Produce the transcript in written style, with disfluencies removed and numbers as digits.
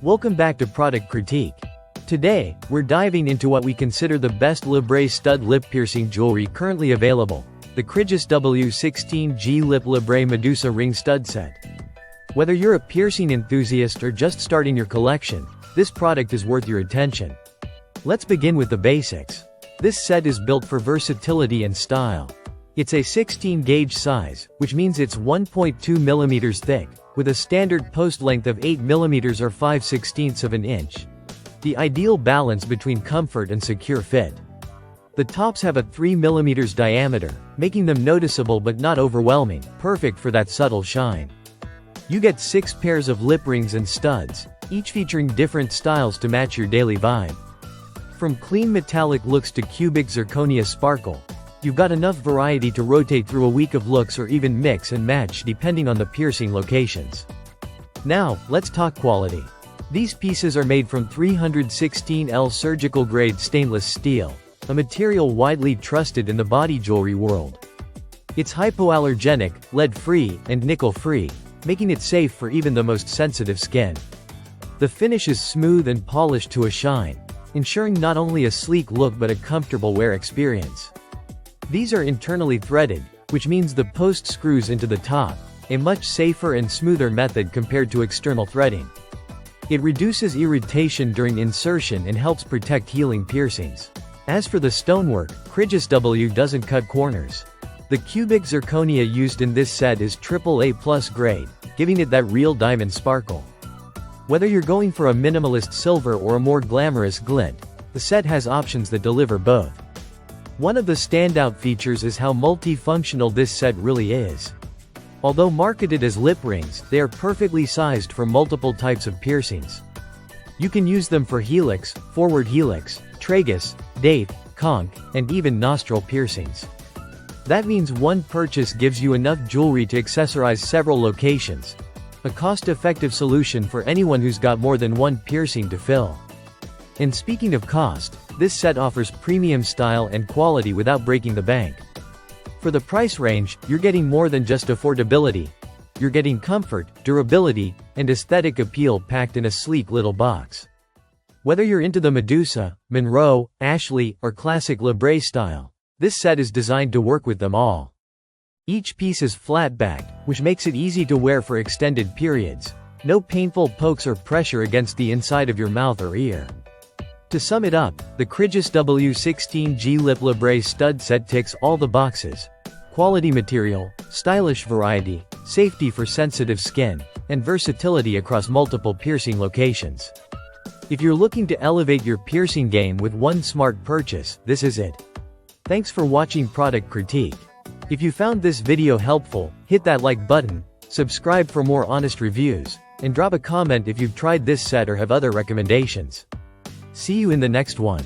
Welcome back to Product Critique. Today, we're diving into what we consider the best Labret stud lip piercing jewelry currently available, the Kridzisw 16G Lip Labret Medusa Ring Stud Set. Whether you're a piercing enthusiast or just starting your collection, this product is worth your attention. Let's begin with the basics. This set is built for versatility and style. It's a 16-gauge size, which means it's 1.2 mm thick, with a standard post length of 8 mm or 5/16 of an inch. The ideal balance between comfort and secure fit. The tops have a 3 mm diameter, making them noticeable but not overwhelming, perfect for that subtle shine. You get 6 pairs of lip rings and studs, each featuring different styles to match your daily vibe. From clean metallic looks to cubic zirconia sparkle, you've got enough variety to rotate through a week of looks or even mix and match depending on the piercing locations. Now, let's talk quality. These pieces are made from 316L surgical grade stainless steel, a material widely trusted in the body jewelry world. It's hypoallergenic, lead-free, and nickel-free, making it safe for even the most sensitive skin. The finish is smooth and polished to a shine, ensuring not only a sleek look but a comfortable wear experience. These are internally threaded, which means the post screws into the top, a much safer and smoother method compared to external threading. It reduces irritation during insertion and helps protect healing piercings. As for the stonework, Kridzisw doesn't cut corners. The cubic zirconia used in this set is AAA+ grade, giving it that real diamond sparkle. Whether you're going for a minimalist silver or a more glamorous glint, the set has options that deliver both. One of the standout features is how multifunctional this set really is. Although marketed as lip rings, they are perfectly sized for multiple types of piercings. You can use them for helix, forward helix, tragus, date, conch, and even nostril piercings. That means one purchase gives you enough jewelry to accessorize several locations, a cost-effective solution for anyone who's got more than one piercing to fill. And speaking of cost, this set offers premium style and quality without breaking the bank. For the price range, you're getting more than just affordability. You're getting comfort, durability, and aesthetic appeal packed in a sleek little box. Whether you're into the Medusa, Monroe, Ashley, or classic Labret style, this set is designed to work with them all. Each piece is flat-backed, which makes it easy to wear for extended periods. No painful pokes or pressure against the inside of your mouth or ear. To sum it up, the Kridzisw 16G Lip Labret Stud Set ticks all the boxes. Quality material, stylish variety, safety for sensitive skin, and versatility across multiple piercing locations. If you're looking to elevate your piercing game with one smart purchase, this is it. Thanks for watching Product Critique. If you found this video helpful, hit that like button, subscribe for more honest reviews, and drop a comment if you've tried this set or have other recommendations. See you in the next one.